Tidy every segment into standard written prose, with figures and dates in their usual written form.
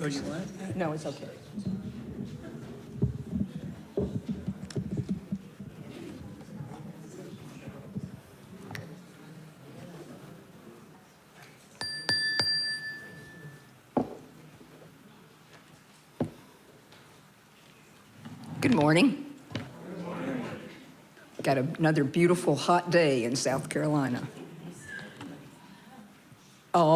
Or you want? No, it's okay. Good morning. Got another beautiful hot day in South Carolina.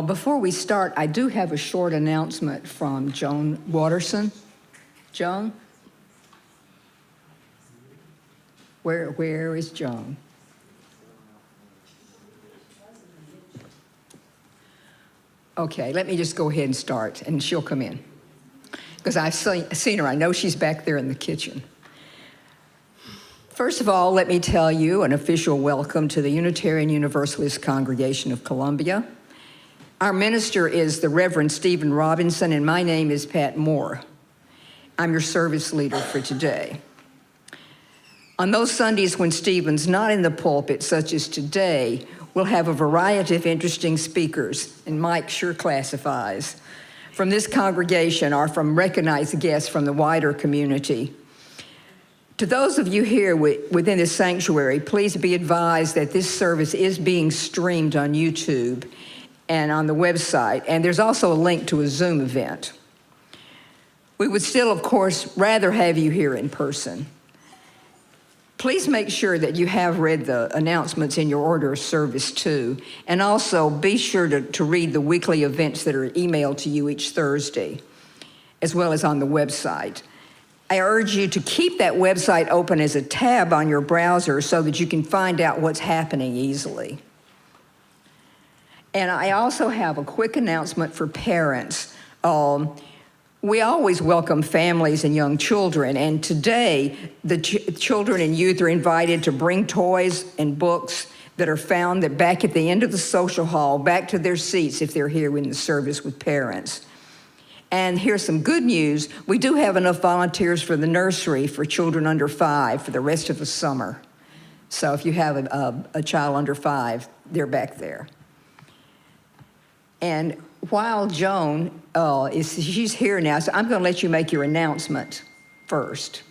Before we start, I do have a short announcement from Joan Watterson. Joan? Where is Joan? Okay, let me just go ahead and start, and she'll come in. Because I've seen her. I know she's back there in the kitchen. First of all, let me tell you an official welcome to the Unitarian Universalist Congregation of Columbia. Our minister is the Reverend Stephen Robinson, and my name is Pat Moore. I'm your service leader for today. On those Sundays when Stephen's not in the pulpit, such as today, we'll have a variety of interesting speakers, and Mike sure classifies, from this congregation or from recognized guests from the wider community. To those of you here within this sanctuary, please be advised that this service is being streamed on YouTube and on the website, and there's also a link to a Zoom event. We would still, of course, rather have you here in person. Please make sure that you have read the announcements in your order of service too, and also be sure to read the weekly events that are emailed to you each Thursday, as well as on the website. I urge you to keep that website open as a tab on your browser so that you can find out what's happening easily. And I also have a quick announcement for parents. We always welcome families and young children, and today the children and youth are invited to bring toys and books that are found back at the end of the social hall, back to their seats if they're here in the service with parents. And here's some good news. We do have enough volunteers for the nursery for children under 5 for the rest of the summer. So if you have a child under 5, they're back there. And while Joan she's here now, so I'm going to let you make your announcement first.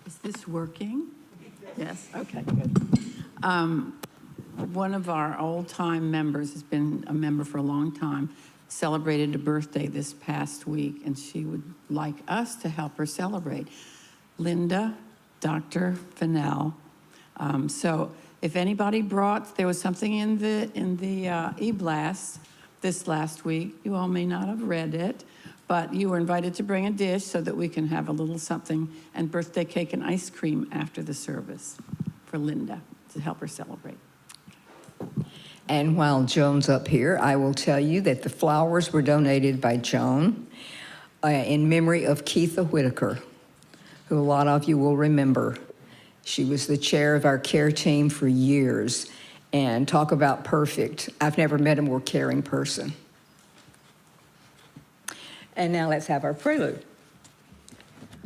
Is this working? Yes, okay, good. One of our old-time members has been a member for a long time, celebrated a birthday this past week, and she would like us to help her celebrate. Linda, Dr. Fennell. So if anybody there was something in the e-blast this last week. You all may not have read it, but you were invited to bring a dish so that we can have a little something and birthday cake and ice cream after the service for Linda to help her celebrate. And while Joan's up here, I will tell you that the flowers were donated by Joan in memory of Keitha Whitaker, who a lot of you will remember. She was the chair of our care team for years, and talk about perfect. I've never met a more caring person. And now let's have our prelude.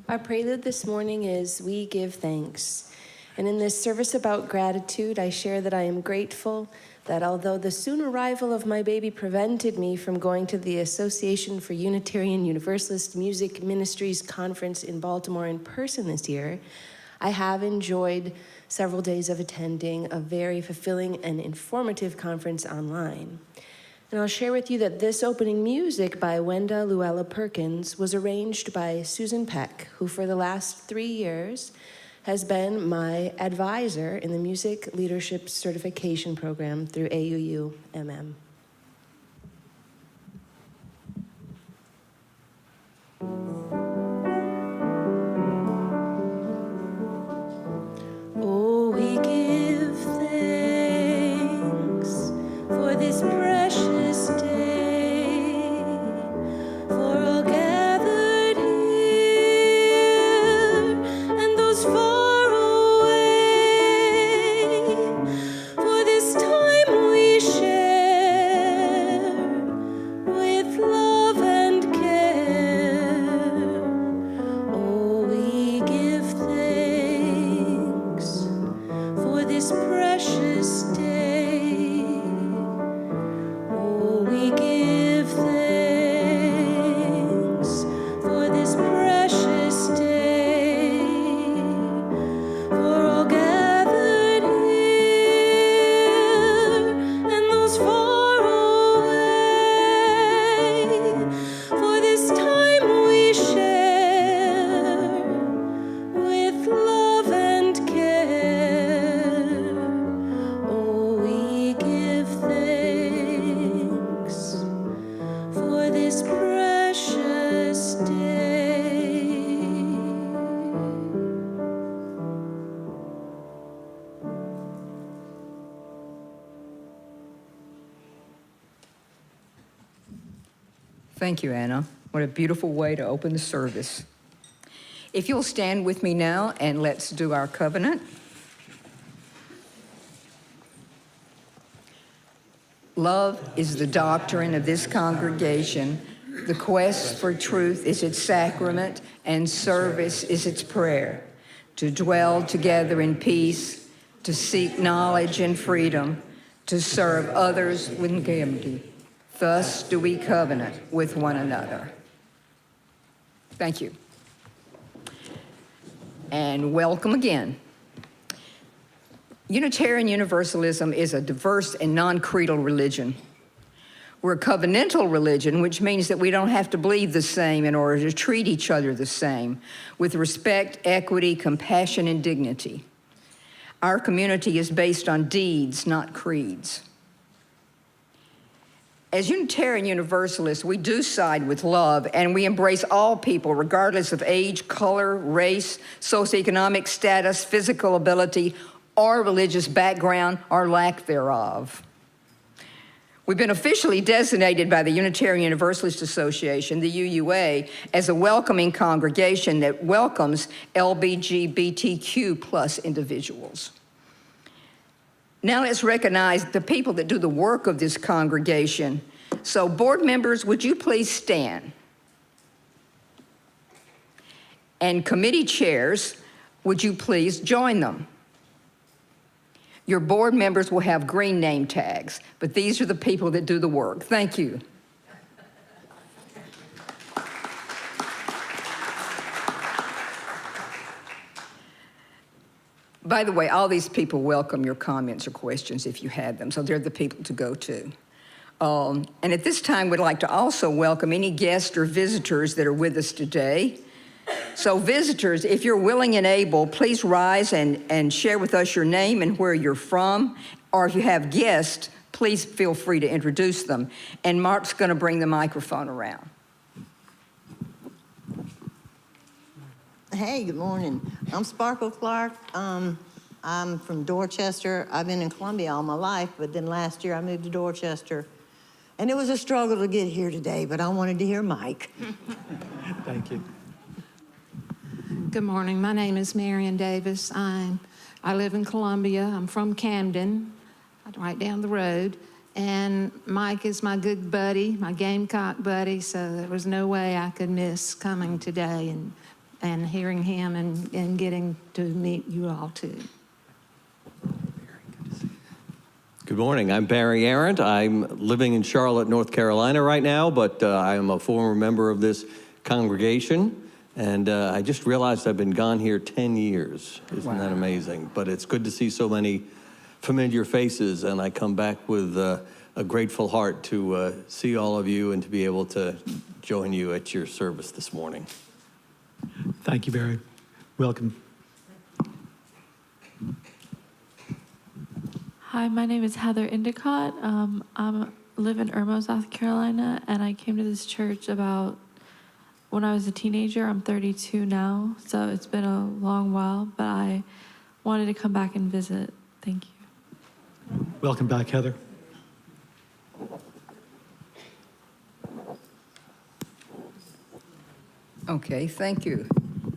Our prelude this morning is We Give Thanks. And in this service about gratitude, I share that I am grateful that although the soon arrival of my baby prevented me from going to the Association for Unitarian Universalist Music Ministries conference in Baltimore in person this year, I have enjoyed several days of attending a very fulfilling and informative conference online. And I'll share with you that this opening music by Wenda Luella Perkins was arranged by Susan Peck, who for the last 3 years has been my advisor in the Music Leadership Certification Program through AUU-MM. Oh, we give thanks for this precious day, for all gathered here and those far away, for this time we share with love and care. Oh, we give thanks for this precious day. Oh, we give thanks for this precious day, for all gathered here and those far away, for this time we share with love and care. Oh, we give thanks for this precious day. Thank you, Anna. What a beautiful way to open the service. If you'll stand with me now and let's do our covenant. Love is the doctrine of this congregation. The quest for truth is its sacrament, and service is its prayer. To dwell together in peace, to seek knowledge and freedom, to serve others with equanimity. Thus do we covenant with one another. Thank you. And welcome again. Unitarian Universalism is a diverse and non-creedal religion. We're a covenantal religion, which means that we don't have to believe the same in order to treat each other the same, with respect, equity, compassion, and dignity. Our community is based on deeds, not creeds. As Unitarian Universalists, we do side with love, and we embrace all people, regardless of age, color, race, socioeconomic status, physical ability, or religious background, or lack thereof. We've been officially designated by the Unitarian Universalist Association, the UUA, as a welcoming congregation that welcomes LGBTQ plus individuals. Now let's recognize the people that do the work of this congregation. So board members, would you please stand? And committee chairs, would you please join them? Your board members will have green name tags, but these are the people that do the work. Thank you. By the way, all these people welcome your comments or questions if you have them, so they're the people to go to. And at this time, we'd like to also welcome any guests or visitors that are with us today. So visitors, if you're willing and able, please rise and share with us your name and where you're from. Or if you have guests, please feel free to introduce them. And Mark's going to bring the microphone around. Hey, good morning. I'm Sparkle Clark. I'm from Dorchester. I've been in Columbia all my life, but then last year I moved to Dorchester. And it was a struggle to get here today, but I wanted to hear Mike. Thank you. Good morning. My name is Marion Davis. I live in Columbia. I'm from Camden, right down the road. And Mike is my good buddy, my Gamecock buddy, so there was no way I could miss coming today and hearing him and getting to meet you all too. Good morning. I'm Barry Arendt. I'm living in Charlotte, North Carolina right now, but I am a former member of this congregation. And I just realized I've been gone here 10 years. Isn't that amazing? But it's good to see so many familiar faces, and I come back with a grateful heart to see all of you and to be able to join you at your service this morning. Thank you, Barry. Welcome. Hi, my name is Heather Endicott. I live in Irmo, South Carolina, and I came to this church about when I was a teenager. I'm 32 now, so it's been a long while, but I wanted to come back and visit. Thank you. Welcome back, Heather. Okay, thank you.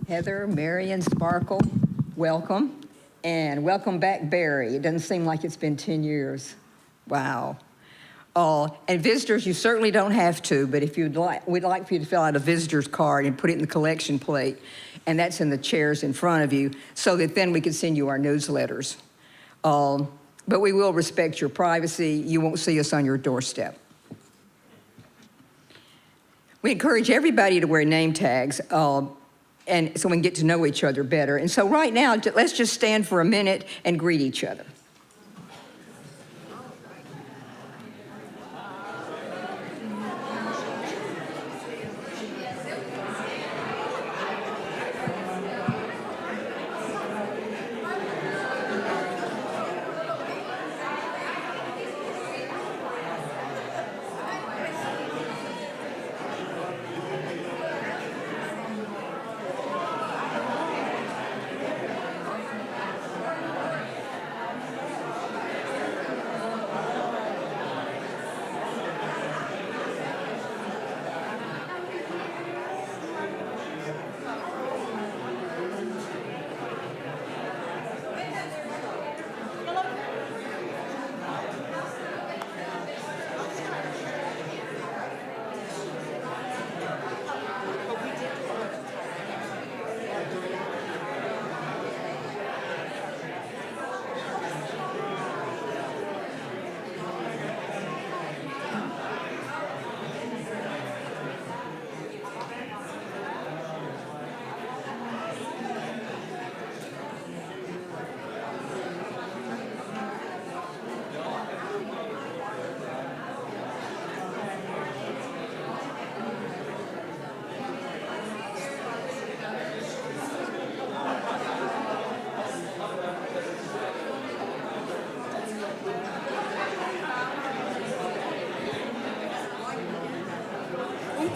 Heather, Marion, Sparkle, welcome. And welcome back, Barry. It doesn't seem like it's been 10 years. Wow. And visitors, you certainly don't have to, but if you'd like, we'd like for you to fill out a visitor's card and put it in the collection plate, and that's in the chairs in front of you, so that then we can send you our newsletters. But we will respect your privacy. You won't see us on your doorstep. We encourage everybody to wear name tags, and so we can get to know each other better. And so right now, let's just stand for a minute and greet each other.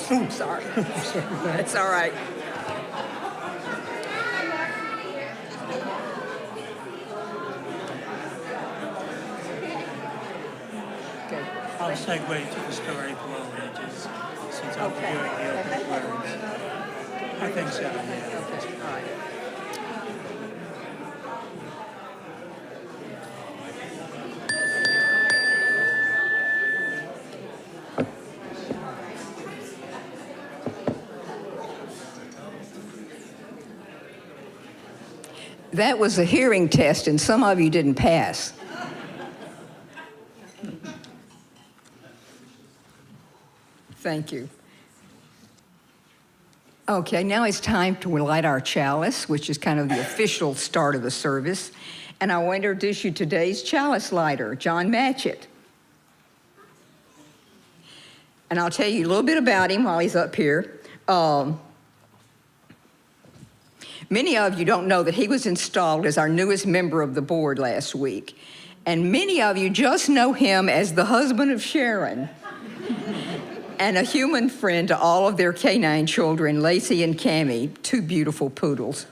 Oh, sorry. That's all right. Okay. I'll segue to the story below ages, since I'm doing the open words. I think so, yeah. Okay, all right. That was a hearing test, and some of you didn't pass. Thank you. Okay, now it's time to light our chalice, which is kind of the official start of the service. And I want to introduce you today's chalice lighter, John Matchett. And I'll tell you a little bit about him while he's up here. Many of you don't know that he was installed as our newest member of the board last week. And many of you just know him as the husband of Sharon and a human friend to all of their canine children, Lacey and Cammie, two beautiful poodles.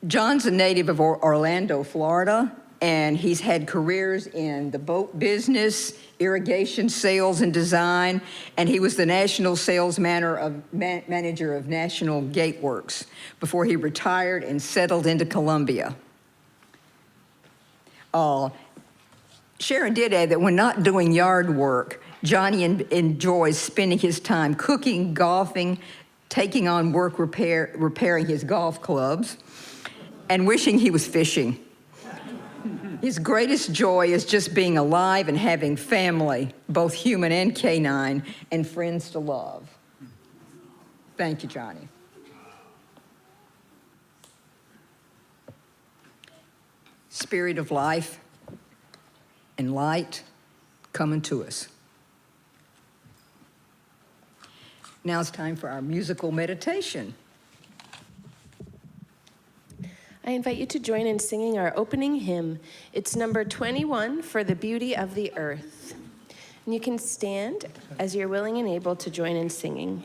John's a native of Orlando, Florida, and he's had careers in the boat business, irrigation sales and design, and he was the national sales manager of National Gateworks before he retired and settled into Columbia. Sharon did add that when not doing yard work, Johnny enjoys spending his time cooking, golfing, taking on work repairing his golf clubs, and wishing he was fishing. His greatest joy is just being alive and having family, both human and canine, and friends to love. Thank you, Johnny. Spirit of life and light coming to us. Now it's time for our musical meditation. I invite you to join in singing our opening hymn. It's number 21, For the Beauty of the Earth. And you can stand as you're willing and able to join in singing.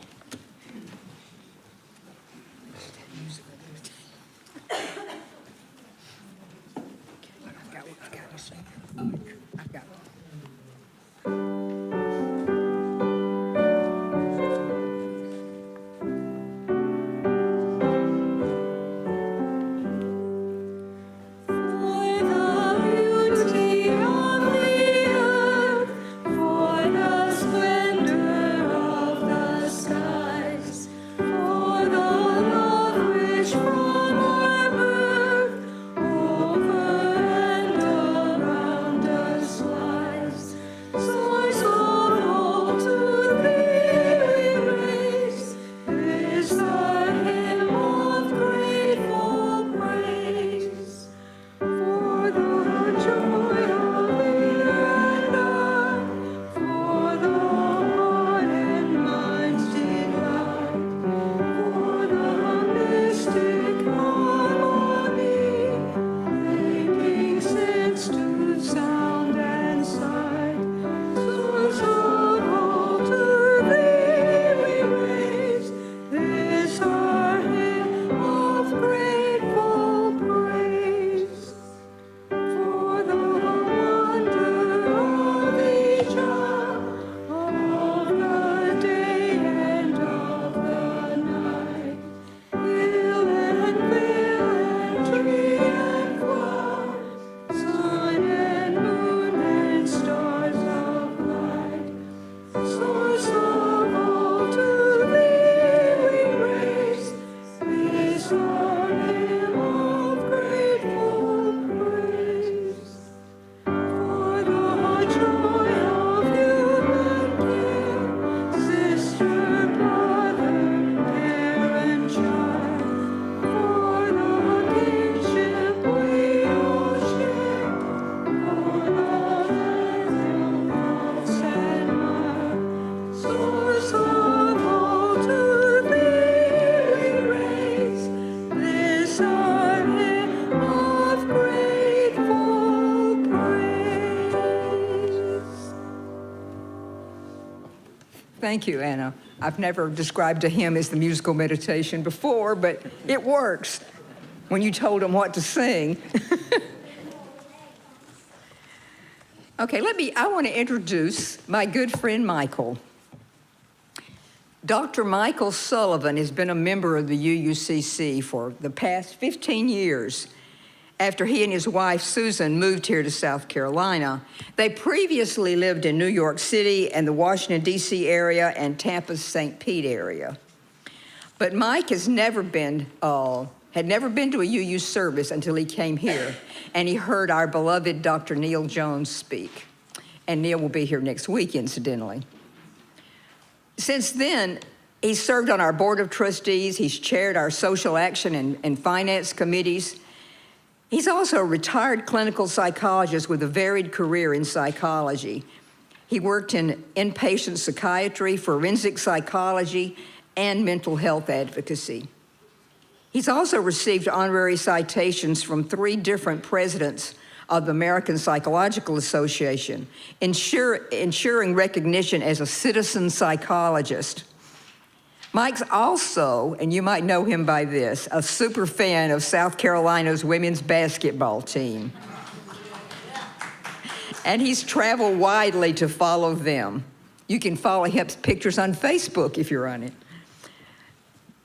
Thank you, Anna. I've never described a hymn as the musical meditation before, but it works when you told them what to sing. Okay, I want to introduce my good friend Michael. Dr. Michael Sullivan has been a member of the UUCC for the past 15 years. After he and his wife, Susan, moved here to South Carolina, they previously lived in New York City and the Washington, D.C. area and Tampa's St. Pete area. But Mike has never been had never been to a UU service until he came here, and he heard our beloved Dr. Neil Jones speak. And Neil will be here next week, incidentally. Since then, he's served on our board of trustees. He's chaired our social action and finance committees. He's also a retired clinical psychologist with a varied career in psychology. He worked in inpatient psychiatry, forensic psychology, and mental health advocacy. He's also received honorary citations from 3 different presidents of the American Psychological Association, ensuring recognition as a citizen psychologist. Mike's also, and you might know him by this, a super fan of South Carolina's women's basketball team. And he's traveled widely to follow them. You can follow his pictures on Facebook if you're on it.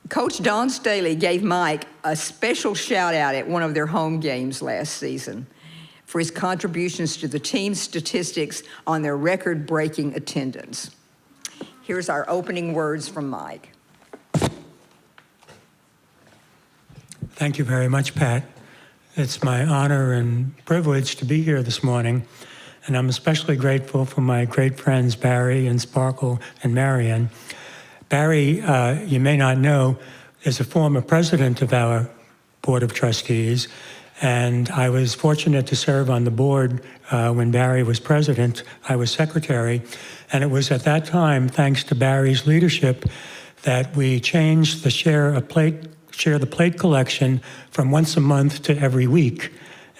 Coach Don Staley gave Mike a special shout out at one of their home games last season for his contributions to the team's statistics on their record-breaking attendance. Here's our opening words from Mike. Thank you very much, Pat. It's my honor and privilege to be here this morning, and I'm especially grateful for my great friends Barry and Sparkle and Marion. Barry, you may not know, is a former president of our Board of Trustees, and I was fortunate to serve on the board when Barry was president. I was secretary, and it was at that time, thanks to Barry's leadership, that we changed the share the plate collection from once a month to every week,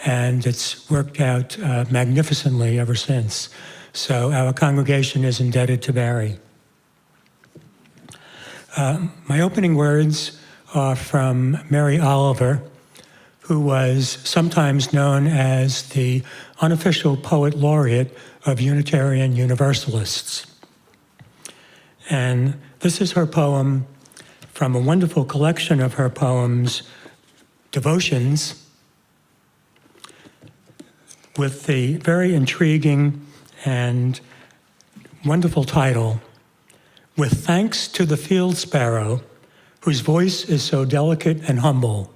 and it's worked out magnificently ever since. So our congregation is indebted to Barry. My opening words are from Mary Oliver, who was sometimes known as the unofficial poet laureate of Unitarian Universalists. And this is her poem from a wonderful collection of her poems, Devotions, with the very intriguing and wonderful title, With Thanks to the Field Sparrow, whose voice is so delicate and humble.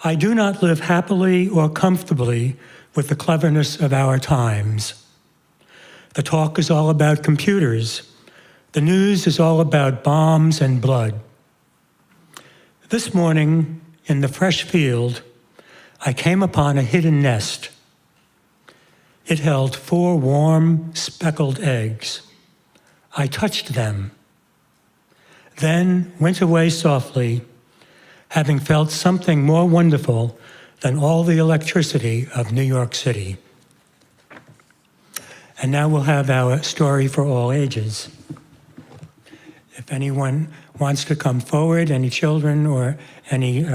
I do not live happily or comfortably with the cleverness of our times. The talk is all about computers. The news is all about bombs and blood. This morning, in the fresh field, I came upon a hidden nest. It held 4 warm, speckled eggs. I touched them, then went away softly, having felt something more wonderful than all the electricity of New York City. And now we'll have our story for all ages. If anyone wants to come forward, any children or any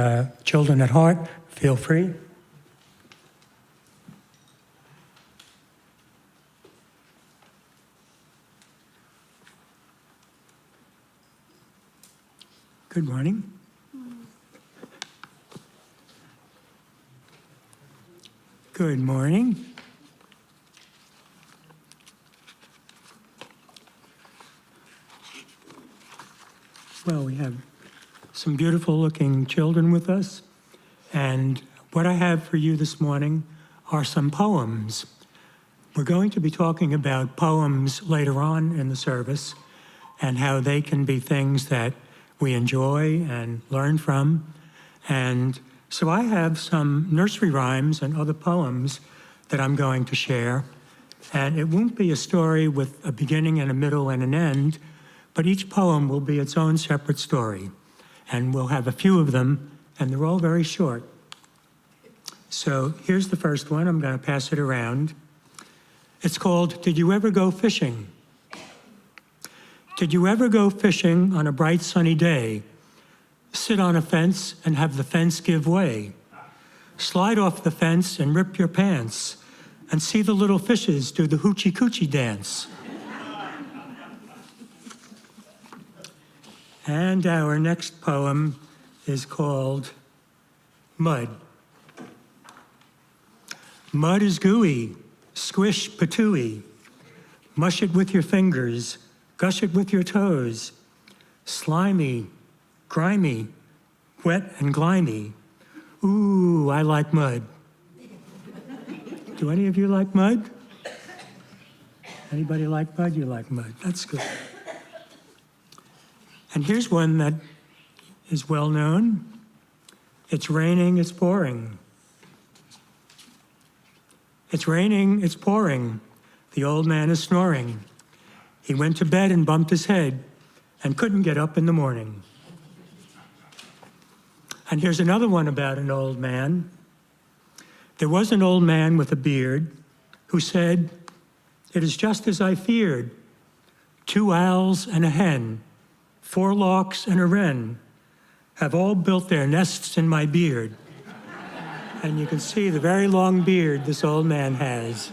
children at heart, feel free. Good morning. Good morning. Well, we have some beautiful looking children with us, and what I have for you this morning are some poems. We're going to be talking about poems later on in the service and how they can be things that we enjoy and learn from. And so I have some nursery rhymes and other poems that I'm going to share. And it won't be a story with a beginning and a middle and an end, but each poem will be its own separate story. And we'll have a few of them, and they're all very short. So here's the first one. I'm going to pass it around. It's called, Did You Ever Go Fishing? Did you ever go fishing on a bright sunny day? Sit on a fence and have the fence give way. Slide off the fence and rip your pants and see the little fishes do the hoochie coochie dance. And our next poem is called Mud. Mud is gooey, squish patooey. Mush it with your fingers, gush it with your toes. Slimy, grimy, wet and grimy. Ooh, I like mud. Do any of you like mud? Anybody like mud? You like mud. That's good. And here's one that is well known. It's raining, it's pouring. It's raining, it's pouring. The old man is snoring. He went to bed and bumped his head and couldn't get up in the morning. And here's another one about an old man. There was an old man with a beard who said, "It is just as I feared. 2 owls and a hen, 4 larks and a wren have all built their nests in my beard." And you can see the very long beard this old man has.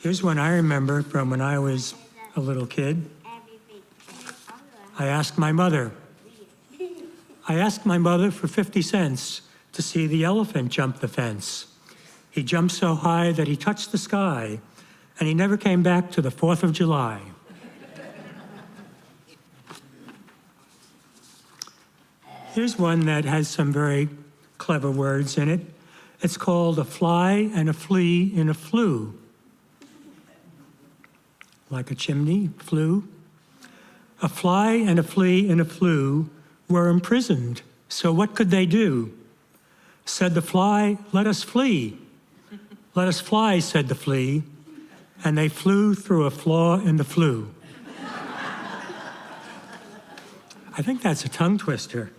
Here's one I remember from when I was a little kid. I asked my mother for 50 cents to see the elephant jump the fence. He jumped so high that he touched the sky, and he never came back to the 4th of July. Here's one that has some very clever words in it. It's called A Fly and a Flea in a Flue. Like a chimney, flue. A fly and a flea in a flue were imprisoned, so what could they do? Said the fly, "Let us flee." "Let us fly," said the flea, and they flew through a flaw in the flue. I think that's a tongue twister.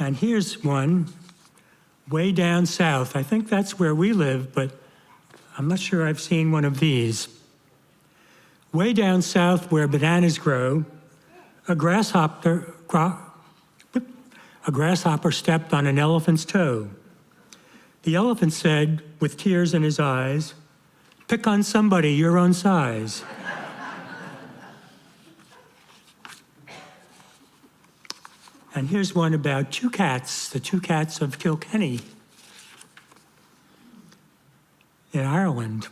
And here's one, way down south. I think that's where we live, but I'm not sure I've seen one of these. Way down south where bananas grow, a grasshopper stepped on an elephant's toe. The elephant said, with tears in his eyes, "Pick on somebody your own size." And here's one about 2 cats, the 2 cats of Kilkenny in Ireland.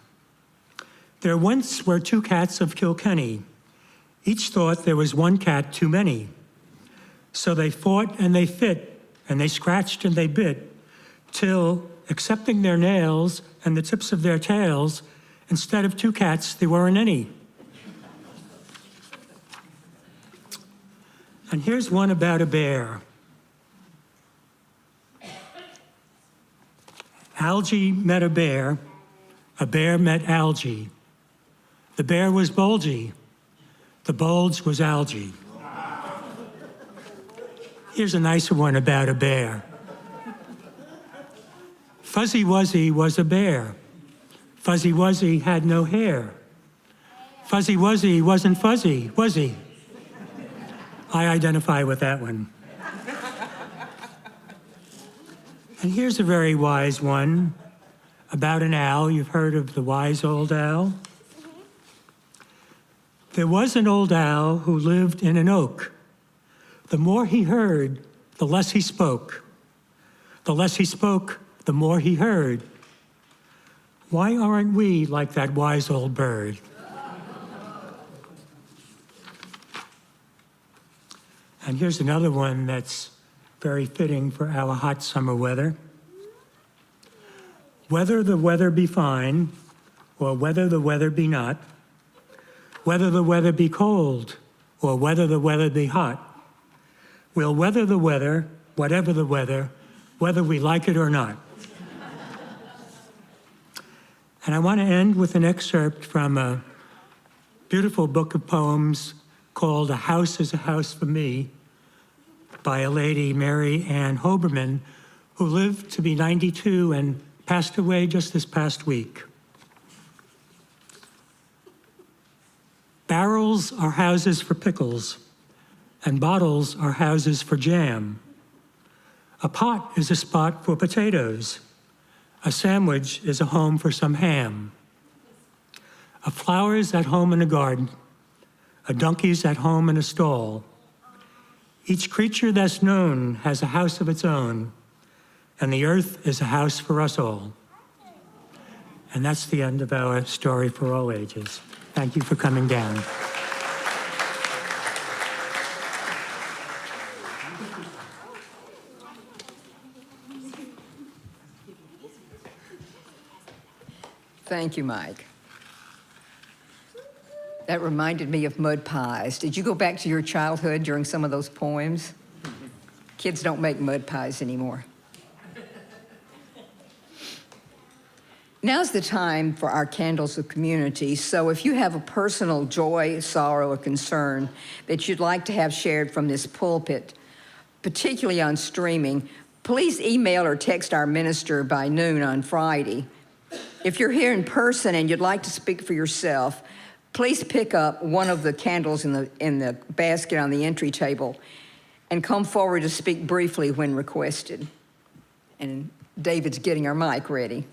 There once were 2 cats of Kilkenny. Each thought there was 1 cat too many. So they fought and they fit, and they scratched and they bit, till, excepting their nails and the tips of their tails, instead of 2 cats, there weren't any. And here's one about a bear. Algae met a bear met algae. The bear was bulgy, the bulge was algae. Here's a nicer one about a bear. Fuzzy Wuzzy was a bear. Fuzzy Wuzzy had no hair. Fuzzy Wuzzy wasn't fuzzy, was he? I identify with that one. And here's a very wise one about an owl. You've heard of the wise old owl? There was an old owl who lived in an oak. The more he heard, the less he spoke. The less he spoke, the more he heard. Why aren't we like that wise old bird? And here's another one that's very fitting for our hot summer weather. Whether the weather be fine, or whether the weather be not, whether the weather be cold, or whether the weather be hot, we'll weather the weather, whatever the weather, whether we like it or not. And I want to end with an excerpt from a beautiful book of poems called A House is a House for Me by a lady, Mary Ann Hoberman, who lived to be 92 and passed away just this past week. Barrels are houses for pickles, and bottles are houses for jam. A pot is a spot for potatoes. A sandwich is a home for some ham. A flower's at home in a garden. A donkey's at home in a stall. Each creature that's known has a house of its own, and the earth is a house for us all. And that's the end of our story for all ages. Thank you for coming down. Thank you, Mike. That reminded me of mud pies. Did you go back to your childhood during some of those poems? Kids don't make mud pies anymore. Now's the time for our candles of community. So if you have a personal joy, sorrow, or concern that you'd like to have shared from this pulpit, particularly on streaming, please email or text our minister by noon on Friday. If you're here in person and you'd like to speak for yourself, please pick up one of the candles in the basket on the entry table and come forward to speak briefly when requested. And David's getting our mic ready.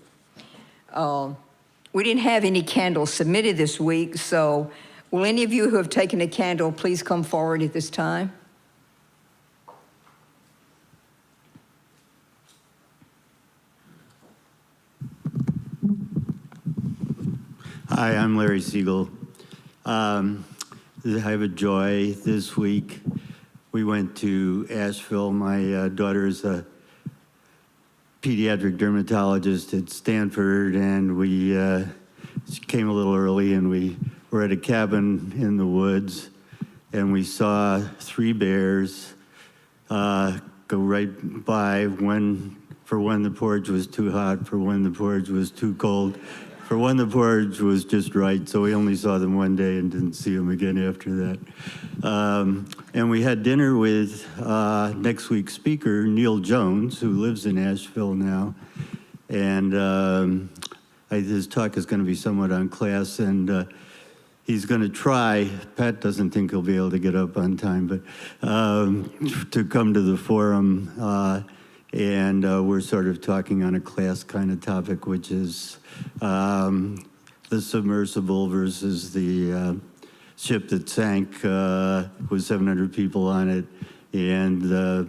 We didn't have any candles submitted this week, so will any of you who have taken a candle please come forward at this time? Hi, I'm Larry Siegel. I have a joy this week. We went to Asheville. My daughter is a pediatric dermatologist at Stanford, and we came a little early, and we were at a cabin in the woods, and we saw 3 bears go right by for when the porridge was too hot, for when the porridge was too cold, for when the porridge was just right. So we only saw them one day and didn't see them again after that. And we had dinner with next week's speaker, Neil Jones, who lives in Asheville now. And his talk is going to be somewhat on class, and he's going to try, Pat doesn't think he'll be able to get up on time, but to come to the forum. And we're sort of talking on a class kind of topic, which is the submersible versus the ship that sank with 700 people on it, and a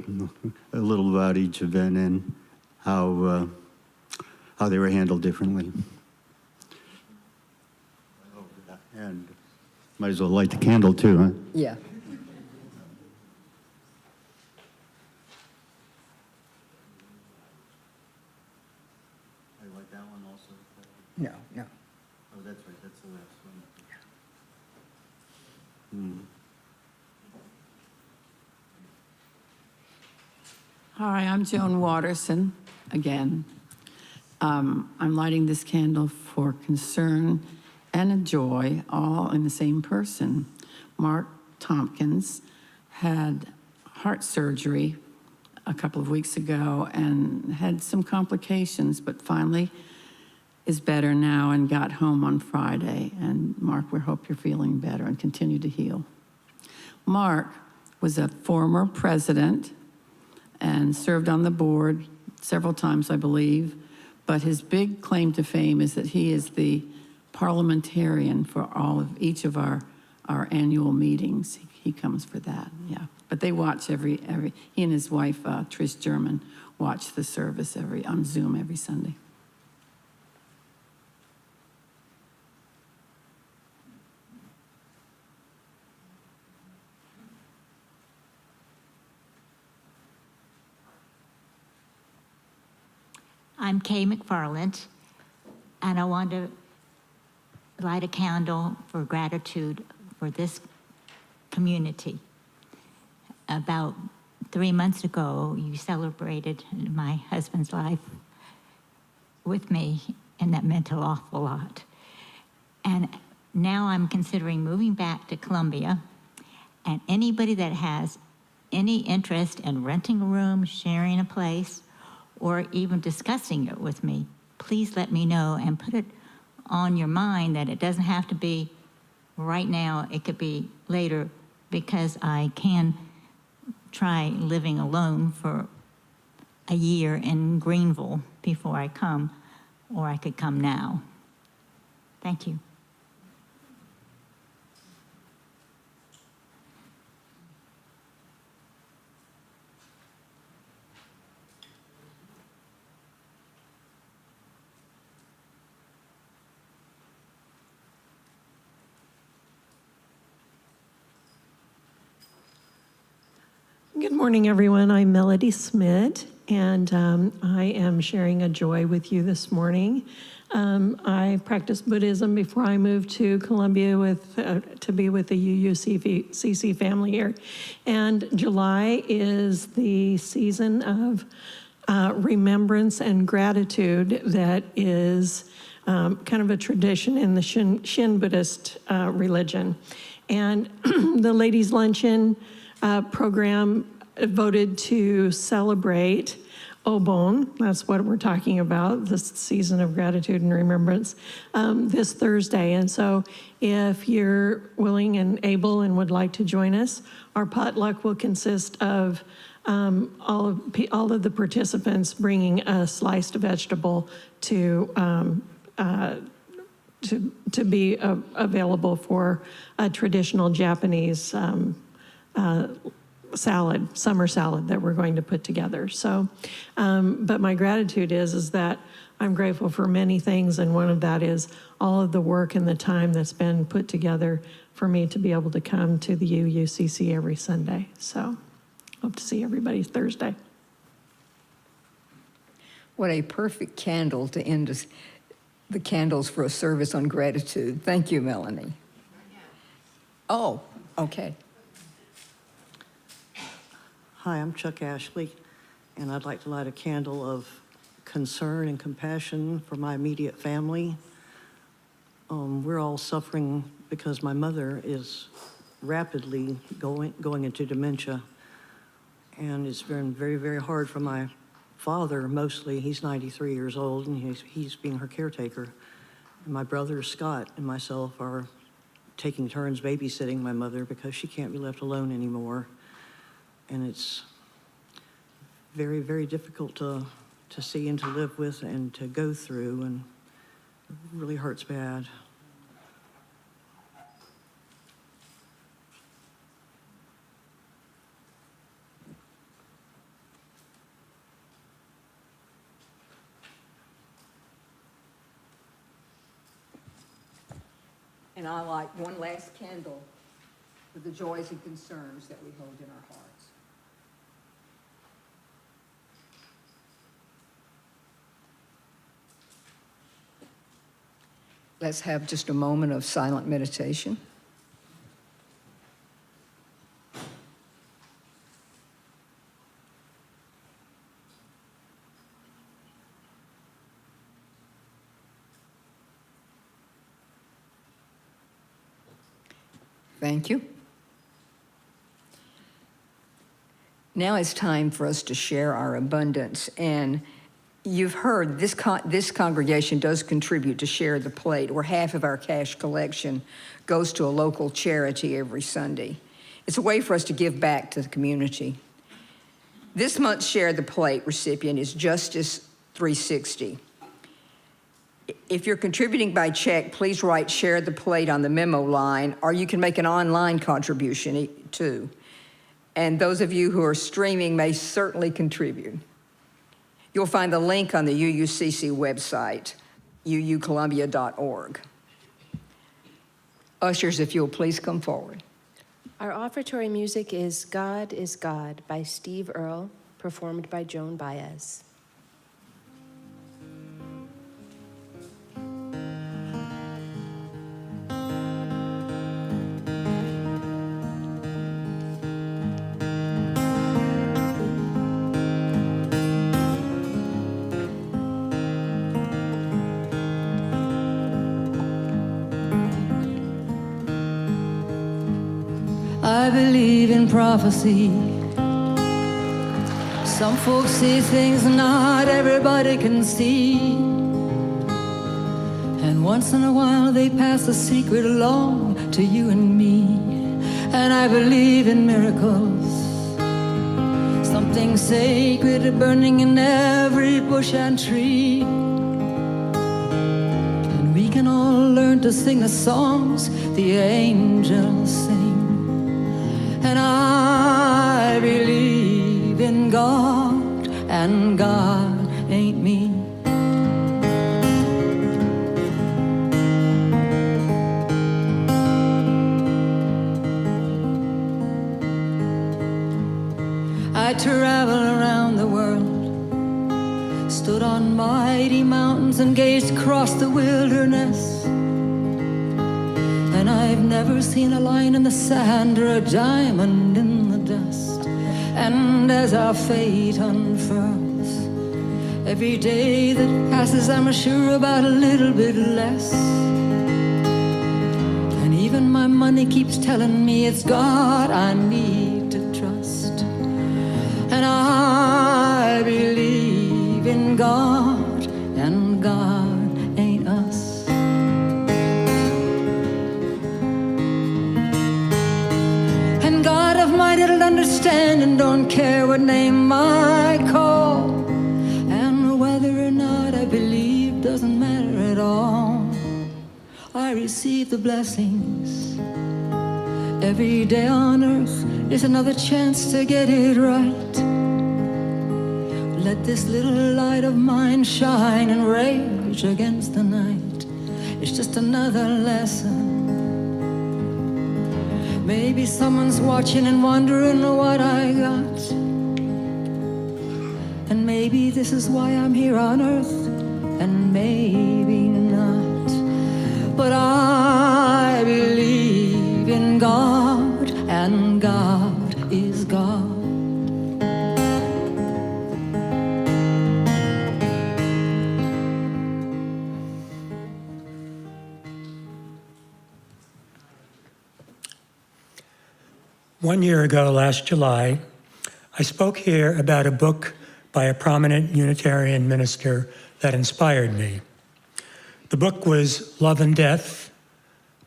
little about each event and how they were handled differently. And might as well light the candle too, huh? Yeah. No, no. Oh, that's right, that's the last one. Hi, I'm Joan Watterson again. I'm lighting this candle for concern and a joy, all in the same person. Mark Tompkins had heart surgery a couple of weeks ago and had some complications, but finally is better now and got home on Friday. And Mark, we hope you're feeling better and continue to heal. Mark was a former president and served on the board several times, I believe, but his big claim to fame is that he is the parliamentarian for each of our annual meetings. He comes for that, yeah. But they watch he and his wife, Trish German, watch the service on Zoom every Sunday. I'm Kay McFarland, and I want to light a candle for gratitude for this community. About 3 months ago, you celebrated my husband's life with me, and that meant an awful lot. And now I'm considering moving back to Columbia, and anybody that has any interest in renting a room, sharing a place, or even discussing it with me, please let me know and put it on your mind that it doesn't have to be right now, it could be later, because I can try living alone for a year in Greenville before I come, or I could come now. Thank you. Good morning, everyone. I'm Melody Smith, and I am sharing a joy with you this morning. I practiced Buddhism before I moved to Columbia to be with the UUCC family here. And July is the season of remembrance and gratitude that is kind of a tradition in the Shin Buddhist religion. And the Ladies' Luncheon program voted to celebrate Obon, that's what we're talking about, this season of gratitude and remembrance, this Thursday. And so if you're willing and able and would like to join us, our potluck will consist of all of the participants bringing a sliced vegetable to be available for a traditional Japanese salad, summer salad that we're going to put together. So, but my gratitude is that I'm grateful for many things, and one of that is all of the work and the time that's been put together for me to be able to come to the UUCC every Sunday. So, hope to see everybody Thursday. What a perfect candle to end the candles for a service on gratitude. Thank you, Melanie. Oh, okay. Hi, I'm Chuck Ashley, and I'd like to light a candle of concern and compassion for my immediate family. We're all suffering because my mother is rapidly going into dementia, and it's been very, very hard for my father, mostly. He's 93 years old, and he's being her caretaker. And my brother, Scott, and myself are taking turns babysitting my mother because she can't be left alone anymore. And it's very, very difficult to see and to live with and to go through, and it really hurts bad. And I light one last candle for the joys and concerns that we hold in our hearts. Let's have just a moment of silent meditation. Thank you. Now it's time for us to share our abundance. And you've heard this congregation does contribute to Share the Plate, where half of our cash collection goes to a local charity every Sunday. It's a way for us to give back to the community. This month's Share the Plate recipient is Justice 360. If you're contributing by check, please write Share the Plate on the memo line, or you can make an online contribution too. And those of you who are streaming may certainly contribute. You'll find the link on the UUCC website, uucolumbia.org. Ushers, if you'll please come forward. Our offertory music is God is God by Steve Earle, performed by Joan Baez. I believe in prophecy. Some folks see things not everybody can see. And once in a while they pass a secret along to you and me. And I believe in miracles. Something sacred burning in every bush and tree. And we can all learn to sing the songs the angels sing. And I believe in God, and God ain't me. travel around the world, stood on mighty mountains and gazed across the wilderness. And I've never seen a line in the sand or a diamond in the dust. And as our fate unfurls, every day that passes I'm sure about a little bit less. And even my money keeps telling me it's God I need to trust. And I believe in God, and God ain't us. And God of my little understanding don't care what name I call. And whether or not I believe doesn't matter at all. I receive the blessings. Every day on earth is another chance to get it right. Let this little light of mine shine and rage against the night. It's just another lesson. Maybe someone's watching and wondering what I got. And maybe this is why I'm here on earth, and maybe not. But I believe in God, and God is God. One year ago, last July, I spoke here about a book by a prominent Unitarian minister that inspired me. The book was Love and Death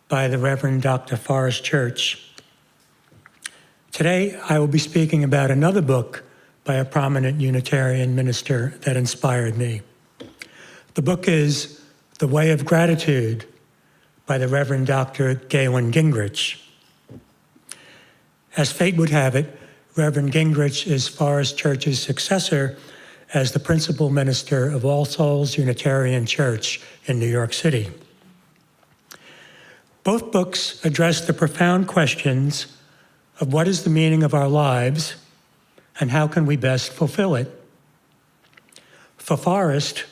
by the Reverend Dr. Forrest Church. Today, I will be speaking about another book by a prominent Unitarian minister that inspired me. The book is The Way of Gratitude by the Reverend Dr. Galen Guengerich. As fate would have it, Reverend Guengerich is Forrest Church's successor as the principal minister of All Souls Unitarian Church in New York City. Both books address the profound questions of what is the meaning of our lives and how can we best fulfill it. For Forrest,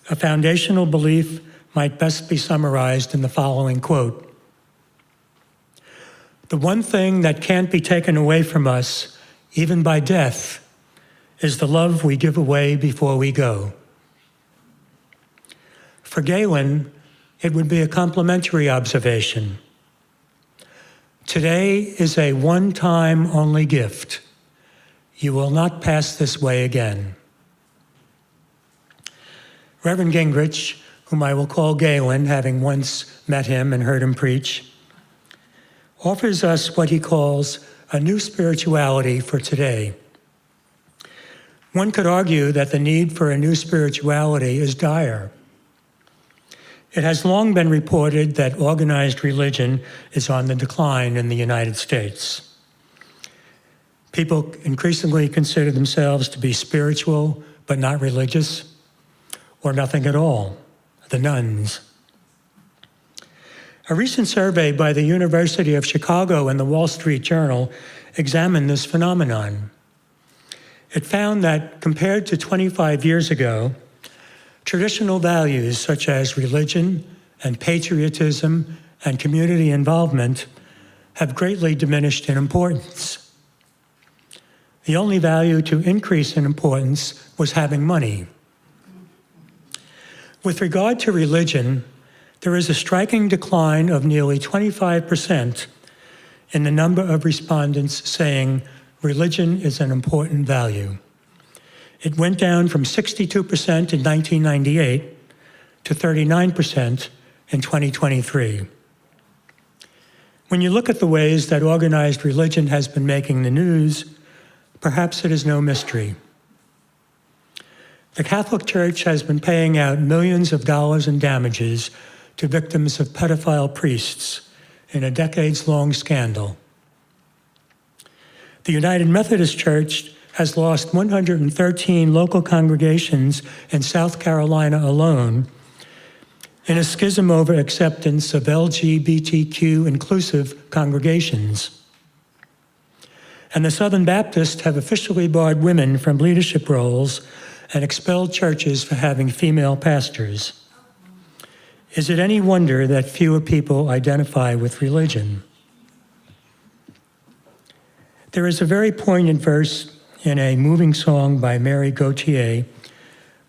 a foundational belief might best be summarized in the following quote: "The one thing that can't be taken away from us, even by death, is the love we give away before we go." For Galen, it would be a complementary observation. Today is a one-time only gift. You will not pass this way again. Reverend Guengerich, whom I will call Galen, having once met him and heard him preach, offers us what he calls a new spirituality for today. One could argue that the need for a new spirituality is dire. It has long been reported that organized religion is on the decline in the United States. People increasingly consider themselves to be spiritual but not religious, or nothing at all, the nuns. A recent survey by the University of Chicago and the Wall Street Journal examined this phenomenon. It found that compared to 25 years ago, traditional values such as religion and patriotism and community involvement have greatly diminished in importance. The only value to increase in importance was having money. With regard to religion, there is a striking decline of nearly 25% in the number of respondents saying religion is an important value. It went down from 62% in 1998 to 39% in 2023. When you look at the ways that organized religion has been making the news, perhaps it is no mystery. The Catholic Church has been paying out millions of dollars in damages to victims of pedophile priests in a decades-long scandal. The United Methodist Church has lost 113 local congregations in South Carolina alone in a schism over acceptance of LGBTQ inclusive congregations. And the Southern Baptists have officially barred women from leadership roles and expelled churches for having female pastors. Is it any wonder that fewer people identify with religion? There is a very poignant verse in a moving song by Mary Gauthier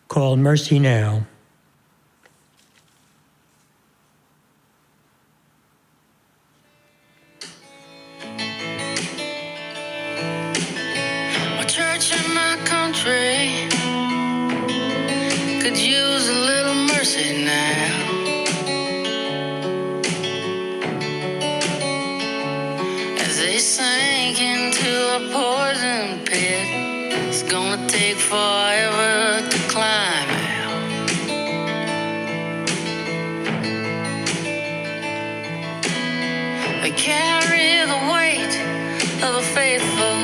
called Mercy Now. My church and my country could use a little mercy now. As they sank into a poison pit, it's gonna take forever to climb out. They carry the weight of the faithful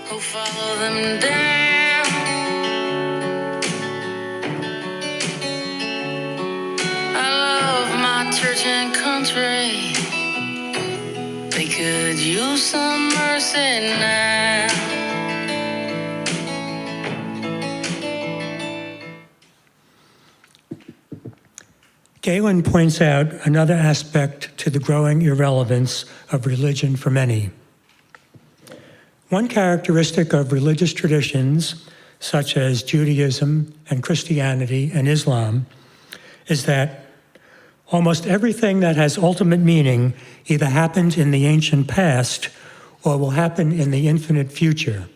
who follow them down. I love my church and country. They could use some mercy now. Galen points out another aspect to the growing irrelevance of religion for many. One characteristic of religious traditions, such as Judaism and Christianity and Islam, is that almost everything that has ultimate meaning either happened in the ancient past or will happen in the infinite future.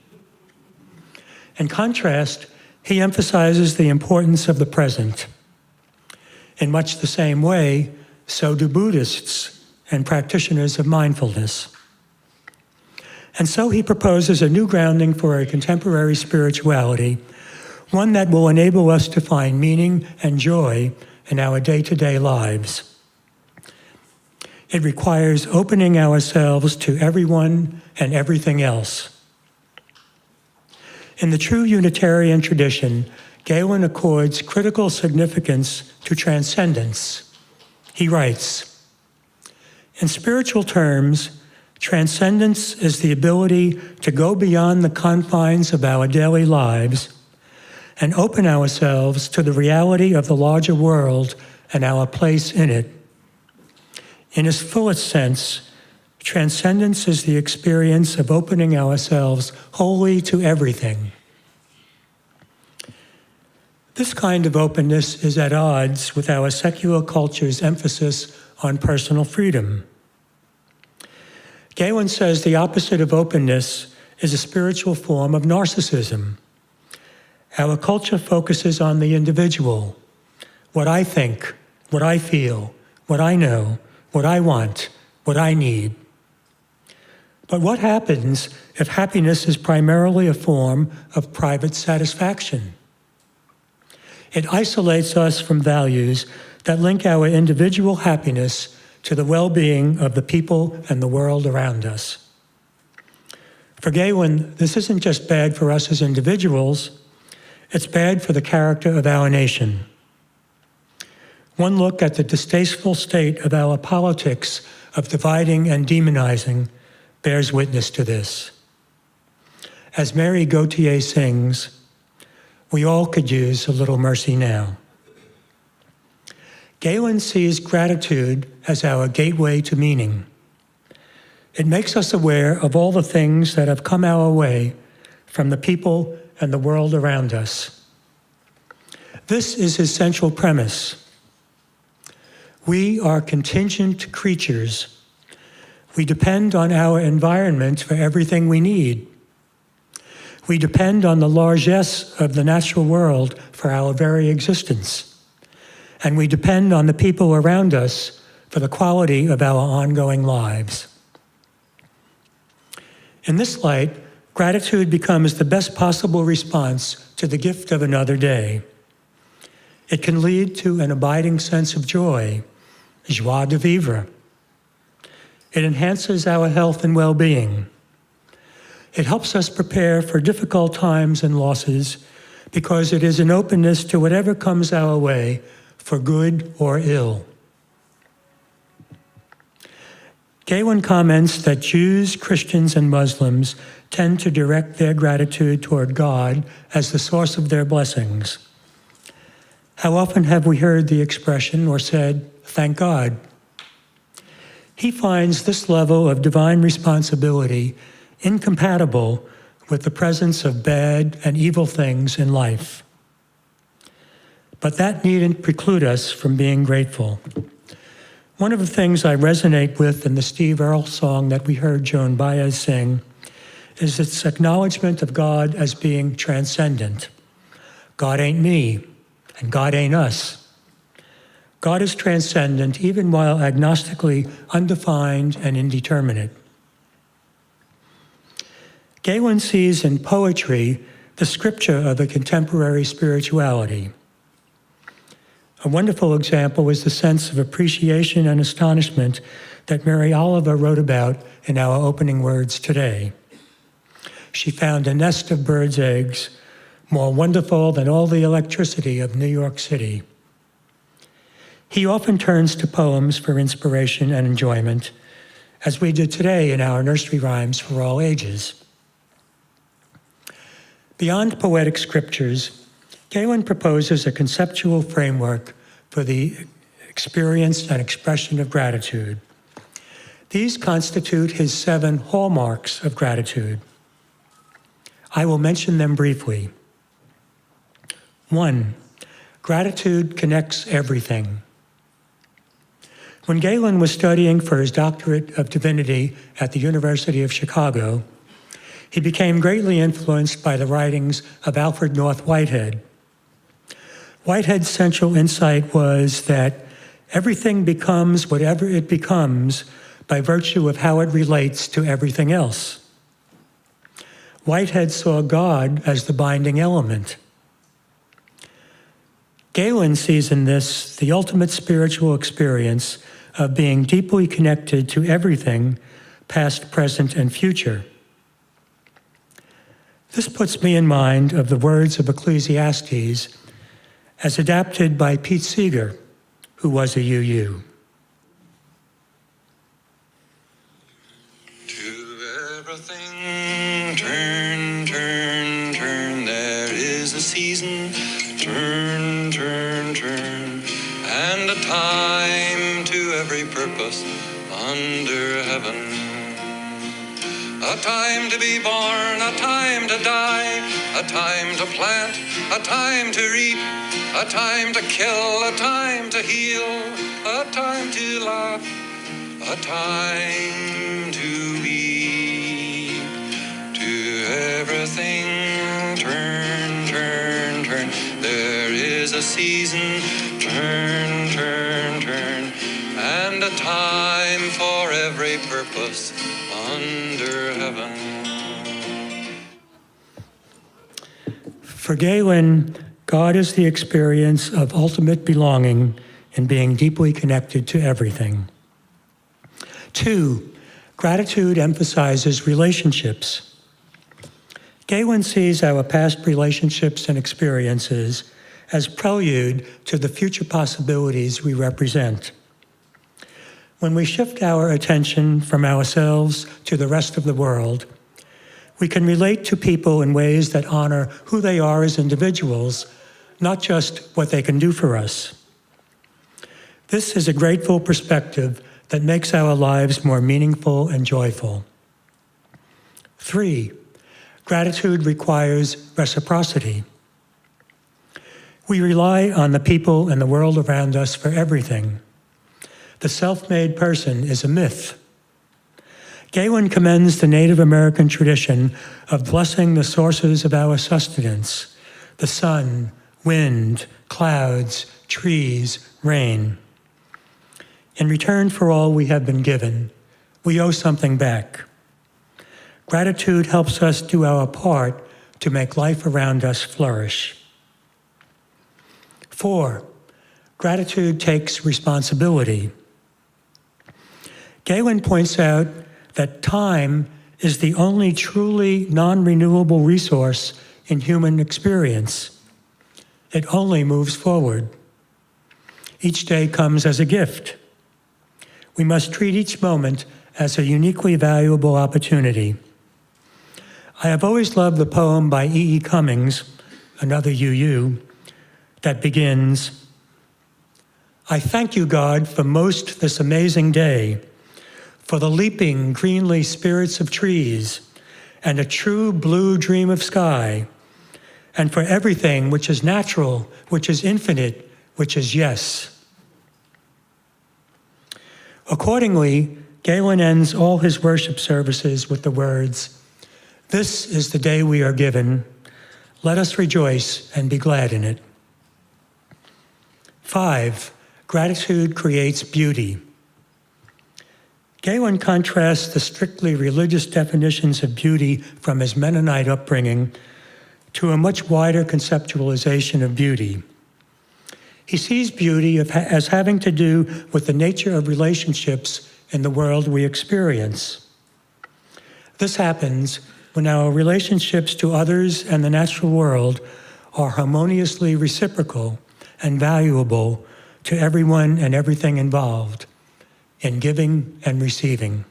In contrast, he emphasizes the importance of the present. In much the same way, so do Buddhists and practitioners of mindfulness. And so he proposes a new grounding for a contemporary spirituality, one that will enable us to find meaning and joy in our day-to-day lives. It requires opening ourselves to everyone and everything else. In the true Unitarian tradition, Galen accords critical significance to transcendence. He writes, "In spiritual terms, transcendence is the ability to go beyond the confines of our daily lives and open ourselves to the reality of the larger world and our place in it. In its fullest sense, transcendence is the experience of opening ourselves wholly to everything." This kind of openness is at odds with our secular culture's emphasis on personal freedom. Galen says the opposite of openness is a spiritual form of narcissism. Our culture focuses on the individual, what I think, what I feel, what I know, what I want, what I need. But what happens if happiness is primarily a form of private satisfaction? It isolates us from values that link our individual happiness to the well-being of the people and the world around us. For Galen, this isn't just bad for us as individuals, it's bad for the character of our nation. One look at the distasteful state of our politics of dividing and demonizing bears witness to this. As Mary Gauthier sings, we all could use a little mercy now. Galen sees gratitude as our gateway to meaning. It makes us aware of all the things that have come our way from the people and the world around us. This is his central premise. We are contingent creatures. We depend on our environment for everything we need. We depend on the largesse of the natural world for our very existence. And we depend on the people around us for the quality of our ongoing lives. In this light, gratitude becomes the best possible response to the gift of another day. It can lead to an abiding sense of joy, joie de vivre. It enhances our health and well-being. It helps us prepare for difficult times and losses because it is an openness to whatever comes our way, for good or ill. Galen comments that Jews, Christians, and Muslims tend to direct their gratitude toward God as the source of their blessings. How often have we heard the expression or said, "Thank God"? He finds this level of divine responsibility incompatible with the presence of bad and evil things in life. But that needn't preclude us from being grateful. One of the things I resonate with in the Steve Earle song that we heard Joan Baez sing is its acknowledgement of God as being transcendent. God ain't me, and God ain't us. God is transcendent even while agnostically undefined and indeterminate. Galen sees in poetry the scripture of a contemporary spirituality. A wonderful example is the sense of appreciation and astonishment that Mary Oliver wrote about in our opening words today. She found a nest of birds' eggs more wonderful than all the electricity of New York City. He often turns to poems for inspiration and enjoyment, as we did today in our nursery rhymes for all ages. Beyond poetic scriptures, Galen proposes a conceptual framework for the experience and expression of gratitude. These constitute his 7 hallmarks of gratitude. I will mention them briefly. 1, gratitude connects everything. When Galen was studying for his doctorate of divinity at the University of Chicago, he became greatly influenced by the writings of Alfred North Whitehead. Whitehead's central insight was that everything becomes whatever it becomes by virtue of how it relates to everything else. Whitehead saw God as the binding element. Galen sees in this the ultimate spiritual experience of being deeply connected to everything, past, present, and future. This puts me in mind of the words of Ecclesiastes as adapted by Pete Seeger, who was a UU. To everything, turn, turn, turn. There is a season, turn, turn, turn. And a time to every purpose under heaven. A time to be born, a time to die, a time to plant, a time to reap, a time to kill, a time to heal, a time to laugh, a time to weep. To everything, turn, turn, turn. There is a season, turn, turn, turn, and a time for every purpose under heaven. For Galen, God is the experience of ultimate belonging and being deeply connected to everything. 2, gratitude emphasizes relationships. Galen sees our past relationships and experiences as prelude to the future possibilities we represent. When we shift our attention from ourselves to the rest of the world, we can relate to people in ways that honor who they are as individuals, not just what they can do for us. This is a grateful perspective that makes our lives more meaningful and joyful. 3, gratitude requires reciprocity. We rely on the people and the world around us for everything. The self-made person is a myth. Galen commends the Native American tradition of blessing the sources of our sustenance, the sun, wind, clouds, trees, rain. In return for all we have been given, we owe something back. Gratitude helps us do our part to make life around us flourish. 4, gratitude takes responsibility. Galen points out that time is the only truly non-renewable resource in human experience. It only moves forward. Each day comes as a gift. We must treat each moment as a uniquely valuable opportunity. I have always loved the poem by E.E. Cummings, another UU, that begins, I thank you, God, for most this amazing day, for the leaping greenly spirits of trees and a true blue dream of sky, and for everything which is natural, which is infinite, which is yes. Accordingly, Galen ends all his worship services with the words, this is the day we are given. Let us rejoice and be glad in it. 5, gratitude creates beauty. Galen contrasts the strictly religious definitions of beauty from his Mennonite upbringing to a much wider conceptualization of beauty. He sees beauty as having to do with the nature of relationships in the world we experience. This happens when our relationships to others and the natural world are harmoniously reciprocal and valuable to everyone and everything involved in giving and receiving.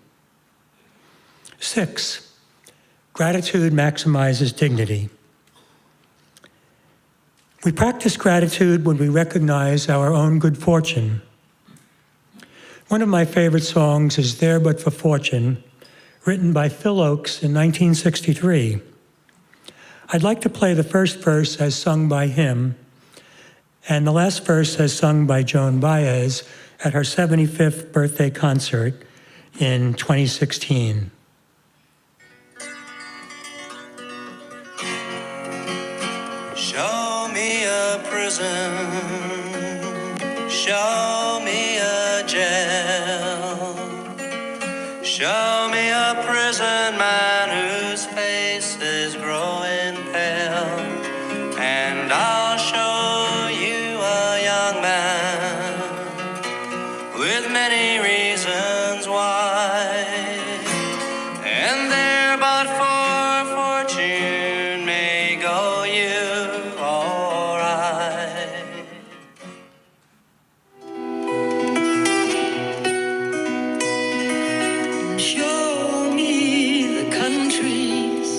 6, gratitude maximizes dignity. We practice gratitude when we recognize our own good fortune. One of my favorite songs is There But for Fortune, written by Phil Oakes in 1963. I'd like to play the first verse as sung by him, and the last verse as sung by Joan Baez at her 75th birthday concert in 2016. Show me a prison, show me a jail, show me a prison man whose face is growing pale, and I'll show you a young man with many reasons why, and there but for fortune may go you all right. Show me the countries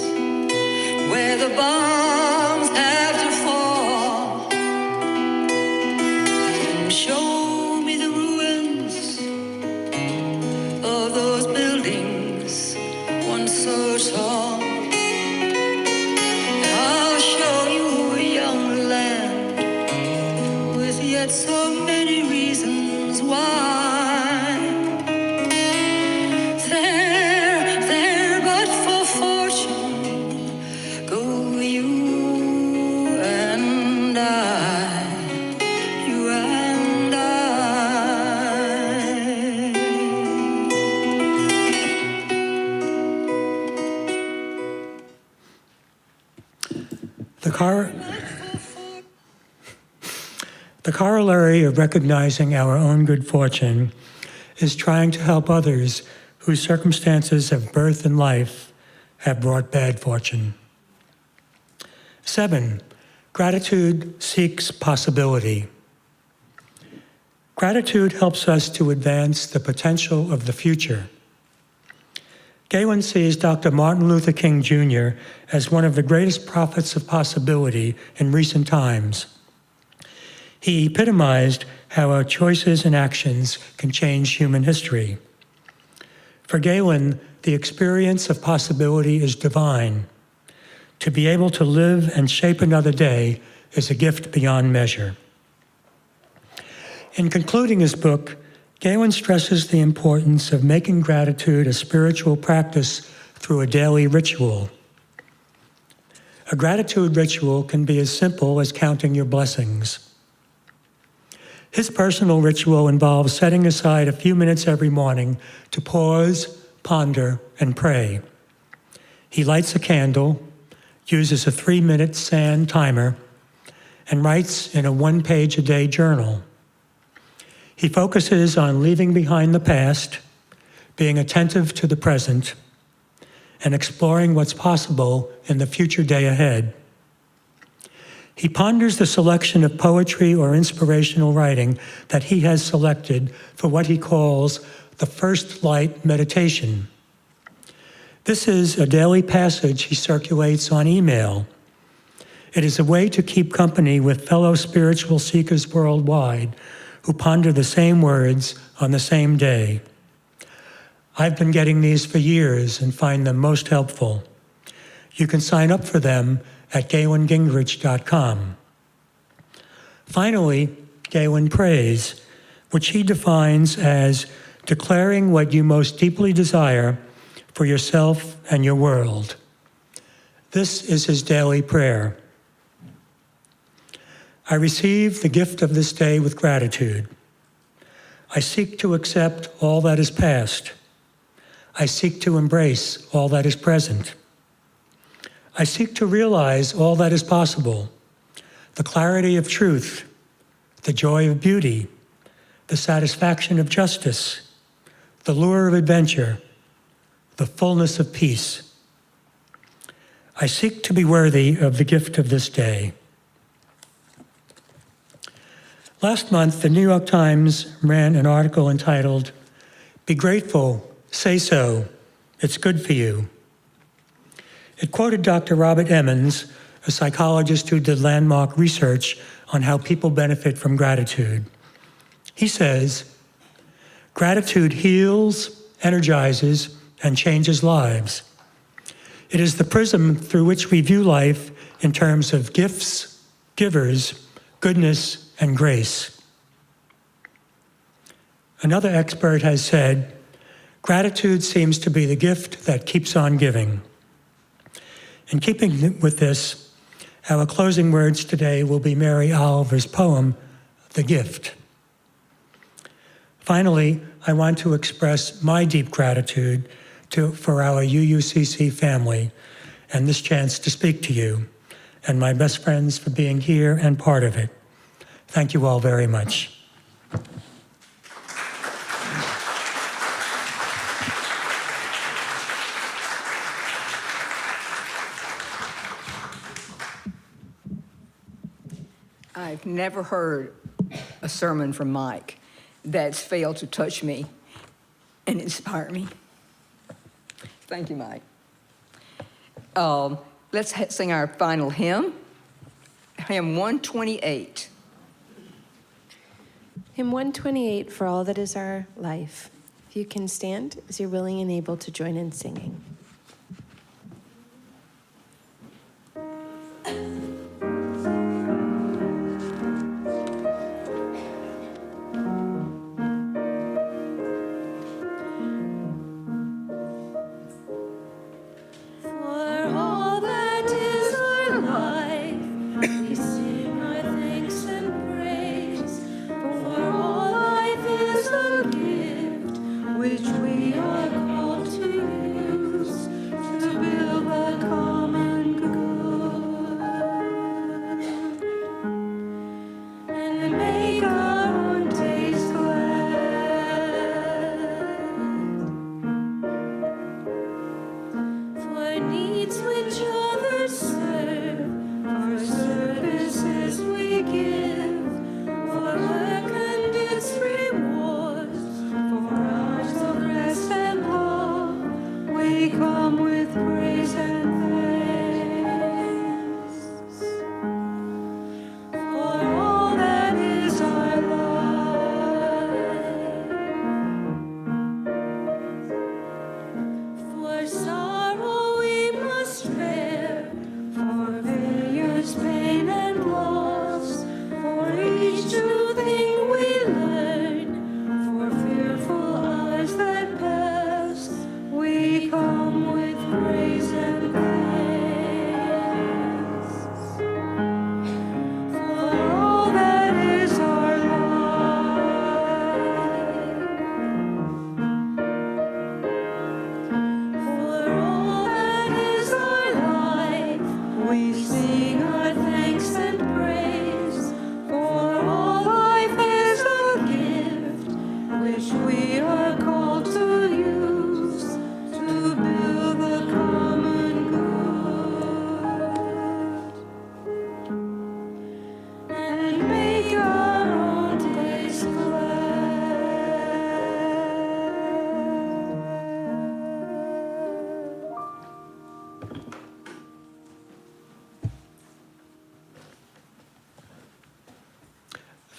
where the bombs have to fall. Show me the ruins of those buildings once so tall. I'll show you a young land with yet so many reasons why. There, but for fortune, go you and I, you and I. The corollary of recognizing our own good fortune is trying to help others whose circumstances of birth and life have brought bad fortune. 7, gratitude seeks possibility. Gratitude helps us to advance the potential of the future. Galen sees Dr. Martin Luther King Jr. as one of the greatest prophets of possibility in recent times. He epitomized how our choices and actions can change human history. For Galen, the experience of possibility is divine. To be able to live and shape another day is a gift beyond measure. In concluding his book, Galen stresses the importance of making gratitude a spiritual practice through a daily ritual. A gratitude ritual can be as simple as counting your blessings. His personal ritual involves setting aside a few minutes every morning to pause, ponder, and pray. He lights a candle, uses a 3-minute sand timer, and writes in a 1-page-a-day journal. He focuses on leaving behind the past, being attentive to the present, and exploring what's possible in the future day ahead. He ponders the selection of poetry or inspirational writing that he has selected for what he calls the First Light Meditation. This is a daily passage he circulates on email. It is a way to keep company with fellow spiritual seekers worldwide who ponder the same words on the same day. I've been getting these for years and find them most helpful. You can sign up for them at GalenGuengerich.com. Finally, Galen prays, which he defines as declaring what you most deeply desire for yourself and your world. This is his daily prayer. I receive the gift of this day with gratitude. I seek to accept all that is past. I seek to embrace all that is present. I seek to realize all that is possible, the clarity of truth, the joy of beauty, the satisfaction of justice, the lure of adventure, the fullness of peace. I seek to be worthy of the gift of this day. Last month, the New York Times ran an article entitled, "Be Grateful, Say So, It's Good for You." It quoted Dr. Robert Emmons, a psychologist who did landmark research on how people benefit from gratitude. He says, "Gratitude heals, energizes, and changes lives. It is the prism through which we view life in terms of gifts, givers, goodness, and grace." Another expert has said, "Gratitude seems to be the gift that keeps on giving." In keeping with this, our closing words today will be Mary Oliver's poem, "The Gift." Finally, I want to express my deep gratitude for our UUCC family and this chance to speak to you, and my best friends for being here and part of it. Thank you all very much. I've never heard a sermon from Mike that's failed to touch me and inspire me. Thank you, Mike. Let's sing our final hymn, hymn 128. Hymn 128, For All That Is Our Life. If you can stand as you're willing and able to join in singing. Which we are called to use.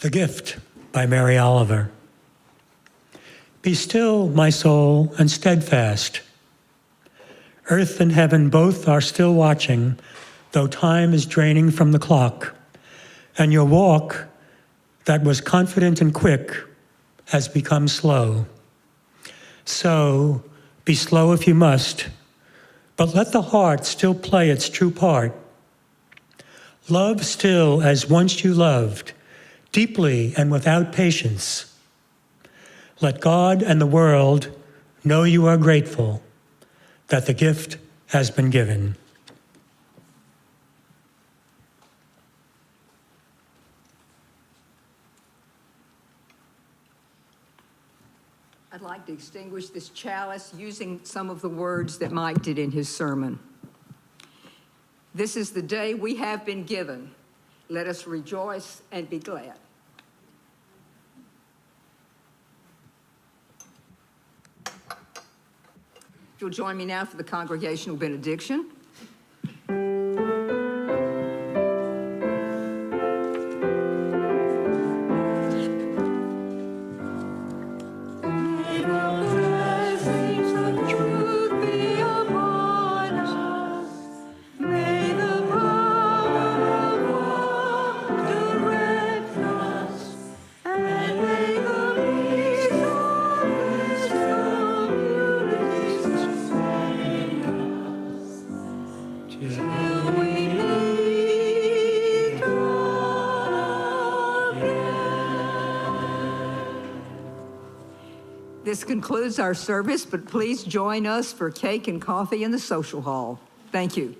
The Gift by Mary Oliver. Be still, my soul, and steadfast. Earth and heaven both are still watching, though time is draining from the clock, and your walk, that was confident and quick, has become slow. So, be slow if you must, but let the heart still play its true part. Love still as once you loved, deeply and without patience. Let God and the world know you are grateful that the gift has been given. I'd like to extinguish this chalice using some of the words that Mike did in his sermon. This is the day we have been given. Let us rejoice and be glad. If you'll join me now for the congregational benediction. This concludes our service, but please join us for cake and coffee in the social hall. Thank you.